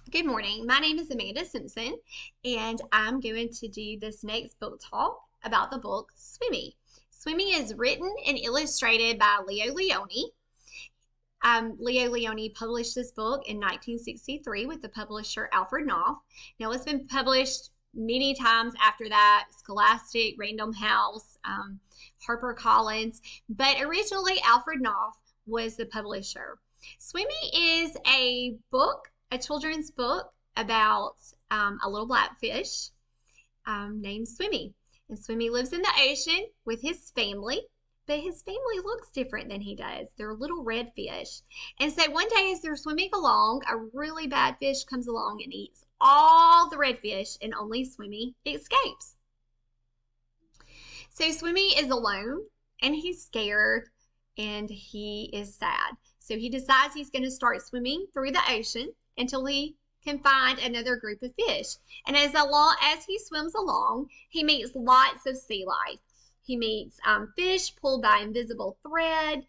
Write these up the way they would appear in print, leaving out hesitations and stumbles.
Good morning. My name is Amanda Simpson, and I'm going to do this next book talk about the book Swimmy. Swimmy is written and illustrated by Leo Leone. Leo Leone published this book in 1963 with the publisher Alfred Knopf. Now, it's been published many times after that: Scholastic, Random House, HarperCollins, but originally Alfred Knopf was the publisher. Swimmy is a children's book about a little black fish named Swimmy. And Swimmy lives in the ocean with his family, but his family looks different than he does. They're little red fish. And so one day as they're swimming along, a really bad fish comes along and eats all the red fish, and only Swimmy escapes. So Swimmy is alone, and he's scared, and he is sad. So he decides he's going to start swimming through the ocean until he can find another group of fish. And as he swims along, he meets lots of sea life. He meets fish pulled by an invisible thread.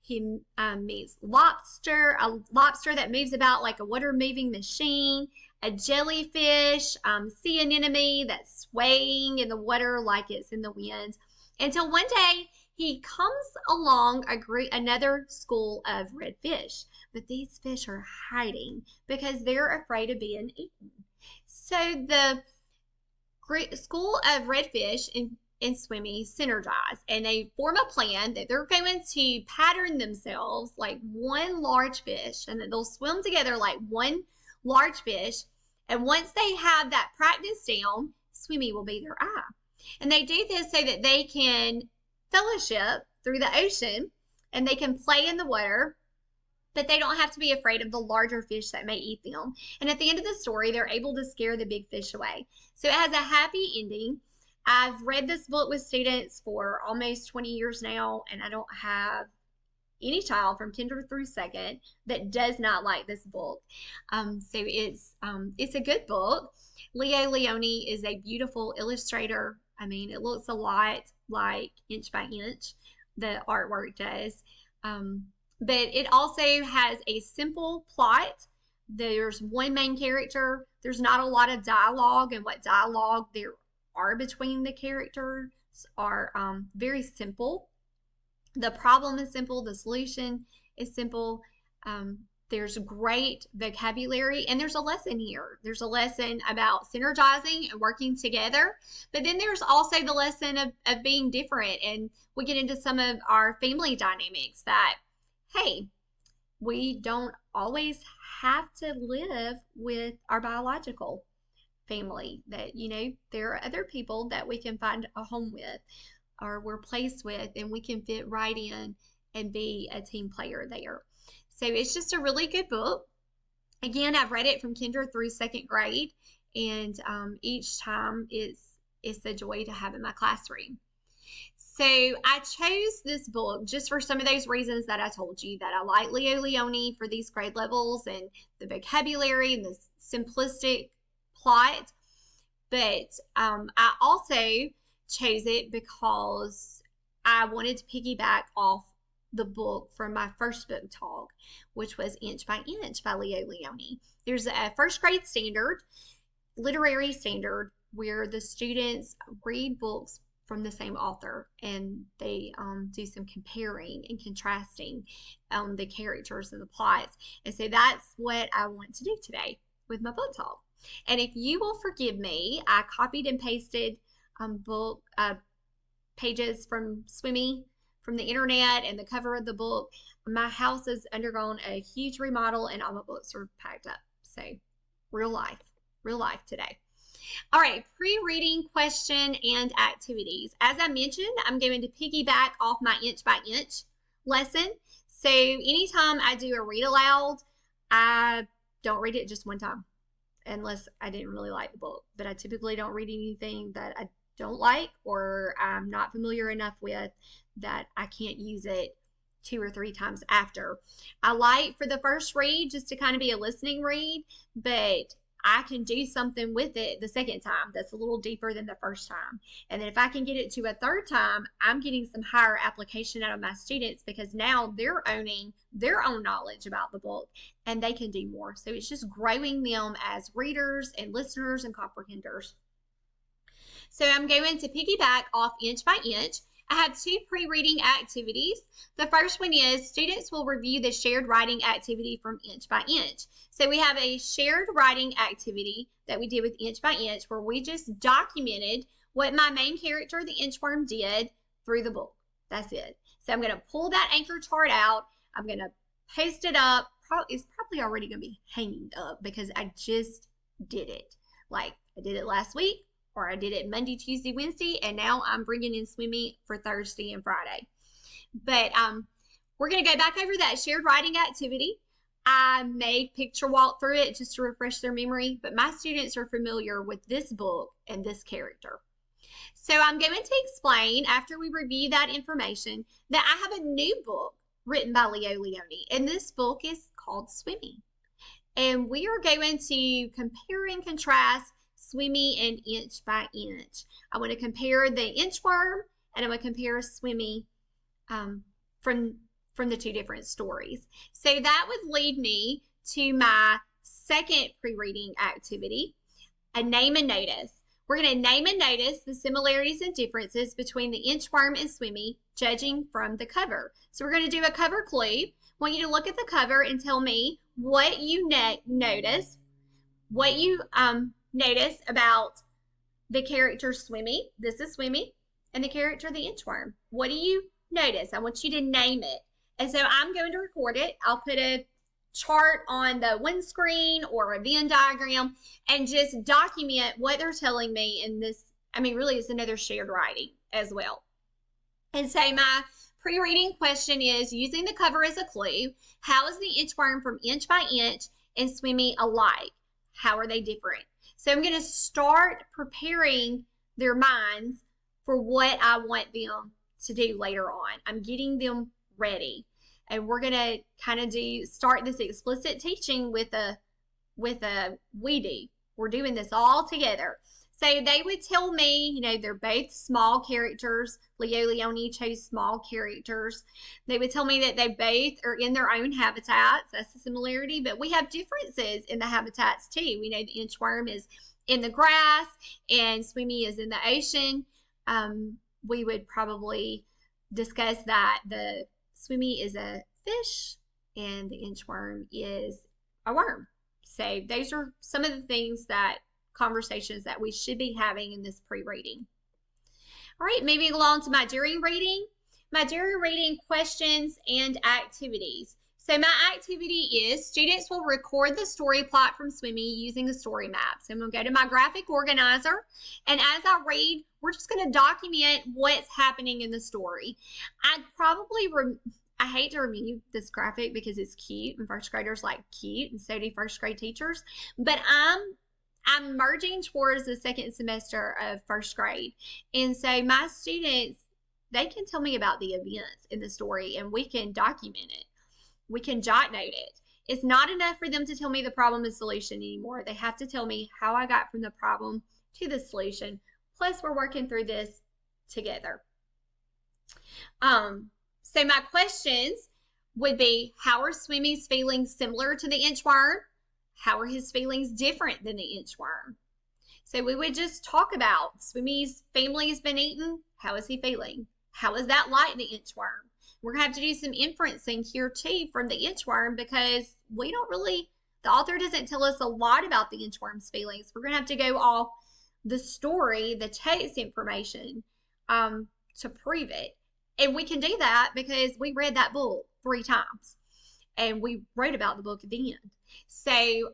He meets a lobster that moves about like a water-moving machine, a jellyfish, sea anemone that's swaying in the water like it's in the wind. Until one day, he comes along another school of red fish. But these fish are hiding because they're afraid of being eaten. So the school of red fish and Swimmy synergize, and they form a plan that they're going to pattern themselves like one large fish, and that they'll swim together like one large fish. And once they have that practice down, Swimmy will be their eye. And they do this so that they can fellowship through the ocean and they can play in the water, but they don't have to be afraid of the larger fish that may eat them. And at the end of the story, they're able to scare the big fish away. So it has a happy ending. I've read this book with students for almost 20 years now, and I don't have any child from kinder through second that does not like this book. So it's a good book. Leo Leone is a beautiful illustrator. I mean, it looks a lot like Inch by Inch, the artwork does. But it also has a simple plot. There's one main character. There's not a lot of dialogue, and what dialogue there are between the characters are very simple. The problem is simple. The solution is simple. There's great vocabulary, and there's a lesson here. There's a lesson about synergizing and working together, but then there's also the lesson of being different, and we get into some of our family dynamics that, hey, we don't always have to live with our biological family, that, there are other people that we can find a home with or we're placed with, and we can fit right in and be a team player there. So it's just a really good book. Again, I've read it from kinder through second grade, and each time it's a joy to have in my classroom. So I chose this book just for some of those reasons that I told you, that I like Leo Leone for these grade levels and the vocabulary and the simplistic plot. But I also chose it because I wanted to piggyback off the book from my first book talk, which was Inch by Inch by Leo Leone. There's a first grade standard, literary standard, where the students read books from the same author, and they do some comparing and contrasting the characters and the plots. And so that's what I want to do today with my book talk. And if you will forgive me, I copied and pasted book pages from Swimmy from the internet and the cover of the book. My house has undergone a huge remodel, and all my books are packed up. So real life today. All right, pre-reading question and activities. As I mentioned, I'm going to piggyback off my Inch by Inch lesson. So anytime I do a read aloud, I don't read it just one time, unless I didn't really like the book. But I typically don't read anything that I don't like or I'm not familiar enough with that I can't use it 2 or 3 times after. I like for the first read just to kind of be a listening read, but I can do something with it the second time that's a little deeper than the first time. And then if I can get it to a third time, I'm getting some higher application out of my students because now they're owning their own knowledge about the book and they can do more. So it's just growing them as readers and listeners and comprehenders. So I'm going to piggyback off inch by inch. I have two pre-reading activities. The first one is students will review the shared writing activity from inch by inch. So we have a shared writing activity that we did with inch by inch where we just documented what my main character, the inchworm, did through the book. That's it. So I'm going to pull that anchor chart out. I'm going to paste it up. It's probably already going to be hanging up because I just did it. Like I did it last week, or I did it Monday, Tuesday, Wednesday, and now I'm bringing in Swimmy for Thursday and Friday. But we're going to go back over that shared writing activity. I may picture walk through it just to refresh their memory, but my students are familiar with this book and this character. So I'm going to explain, after we review that information, that I have a new book written by Leo Leone, and this book is called Swimmy. And we are going to compare and contrast Swimmy and inch by inch. I want to compare the inchworm and I'm going to compare Swimmy from the two different stories. So that would lead me to my second pre-reading activity, a name and notice. We're going to name and notice the similarities and differences between the inchworm and Swimmy, judging from the cover. So we're going to do a cover clue. I want you to look at the cover and tell me what you notice, what you notice about the character Swimmy. This is Swimmy, and the character the inchworm. What do you notice? I want you to name it. And so I'm going to record it. I'll put a chart on the windscreen or a Venn diagram and just document what they're telling me in this. I mean, really, it's another shared writing as well. And so my pre-reading question is, using the cover as a clue, how is the inchworm from inch by inch and Swimmy alike? How are they different? So I'm going to start preparing their minds for what I want them to do later on. I'm getting them ready. And we're going to kind of start this explicit teaching with a we do. We're doing this all together. So they would tell me, they're both small characters. Leo Leone chose small characters. They would tell me that they both are in their own habitats. That's the similarity. But we have differences in the habitats too. We know the inchworm is in the grass and Swimmy is in the ocean. We would probably discuss that the Swimmy is a fish and the inchworm is a worm. So those are some of the conversations that we should be having in this pre-reading. All right, moving along to my during reading. My during reading questions and activities. So my activity is students will record the story plot from Swimmy using a story map. So I'm going to go to my graphic organizer, and as I read, we're just going to document what's happening in the story. I hate to remove this graphic because it's cute and first graders like cute, and so do first grade teachers, but I'm merging towards the second semester of first grade. And so my students, they can tell me about the events in the story and we can document it. We can jot note it. It's not enough for them to tell me the problem and solution anymore. They have to tell me how I got from the problem to the solution. Plus, we're working through this together. So my questions would be, how are Swimmy's feelings similar to the inchworm? How are his feelings different than the inchworm? So we would just talk about Swimmy's family has been eaten. How is he feeling? How is that like the inchworm? We're going to have to do some inferencing here too from the inchworm because the author doesn't tell us a lot about the inchworm's feelings. We're going to have to go off the story, the text information to prove it. And we can do that because we read that book 3 times and we wrote about the book at the end. So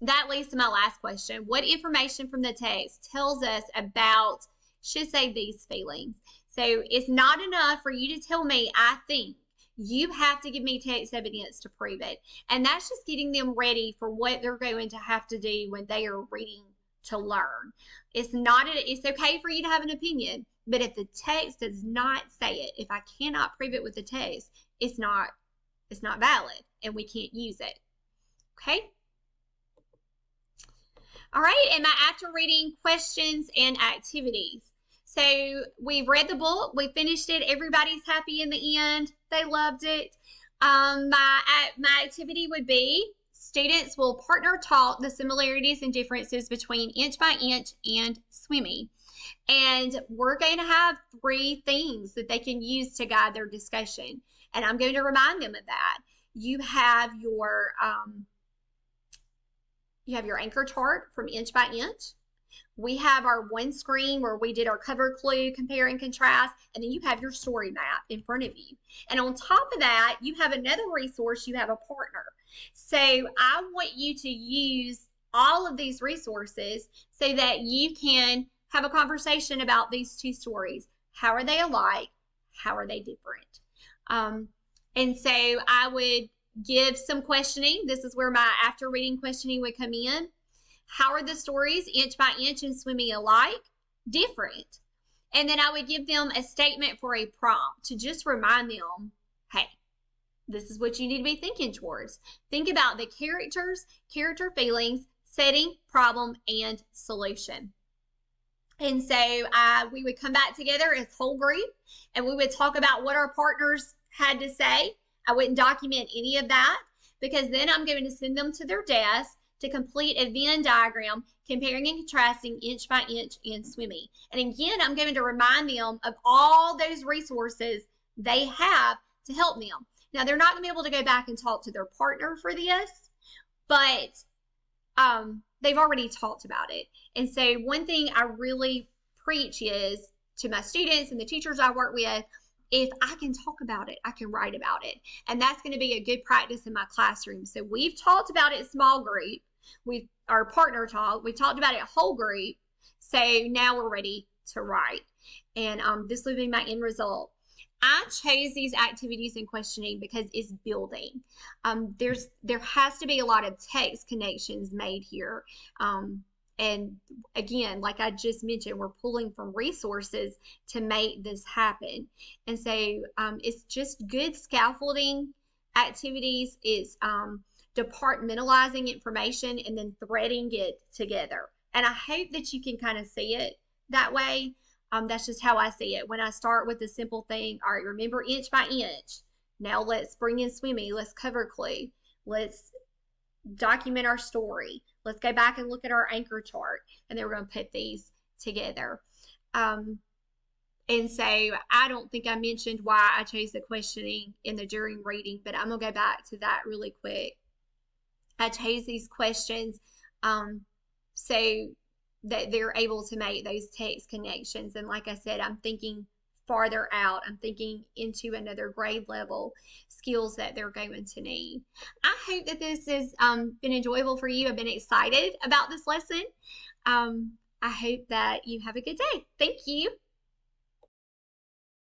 that leads to my last question. What information from the text tells us about, should say, these feelings? So it's not enough for you to tell me, I think. You have to give me text evidence to prove it. And that's just getting them ready for what they're going to have to do when they are reading to learn. It's okay for you to have an opinion, but if the text does not say it, if I cannot prove it with the text, it's not valid and we can't use it. Okay? All right, and my after reading questions and activities. So we've read the book, we finished it. Everybody's happy in the end. They loved it. My activity would be students will partner talk the similarities and differences between Inch by Inch and Swimmy. And we're going to have 3 things that they can use to guide their discussion. And I'm going to remind them of that. You have your anchor chart from Inch by Inch. We have our one screen where we did our cover clue, compare and contrast, and then you have your story map in front of you. And on top of that, you have another resource, you have a partner. So I want you to use all of these resources so that you can have a conversation about these 2 stories. How are they alike? How are they different? And so I would give some questioning. This is where my after reading questioning would come in. How are the stories Inch by Inch and Swimmy alike? Different. And then I would give them a statement for a prompt to just remind them, hey, this is what you need to be thinking towards. Think about the characters, character feelings, setting, problem, and solution. And so we would come back together as whole group and we would talk about what our partners had to say. I wouldn't document any of that because then I'm going to send them to their desk to complete a Venn diagram comparing and contrasting Inch by Inch and Swimmy. And again, I'm going to remind them of all those resources they have to help them. Now, they're not going to be able to go back and talk to their partner for this, but they've already talked about it. And so one thing I really preach is to my students and the teachers I work with, if I can talk about it, I can write about it. And that's going to be a good practice in my classroom. So we've talked about it small group. Our partner talk. We talked about it whole group. So now we're ready to write. And this will be my end result. I chose these activities and questioning because it's building. There has to be a lot of text connections made here. And again, like I just mentioned, we're pulling from resources to make this happen. And so it's just good scaffolding activities. It's departmentalizing information and then threading it together. And I hope that you can kind of see it that way. That's just how I see it. When I start with a simple thing, all right, remember Inch by Inch. Now let's bring in Swimmy. Let's cover clue. Let's document our story. Let's go back and look at our anchor chart. And then we're going to put these together. And so I don't think I mentioned why I chose the questioning in the during reading, but I'm going to go back to that really quick. I chose these questions so that they're able to make those text connections. And like I said, I'm thinking farther out. I'm thinking into another grade level skills that they're going to need. I hope that this has been enjoyable for you. I've been excited about this lesson. I hope that you have a good day. Thank you.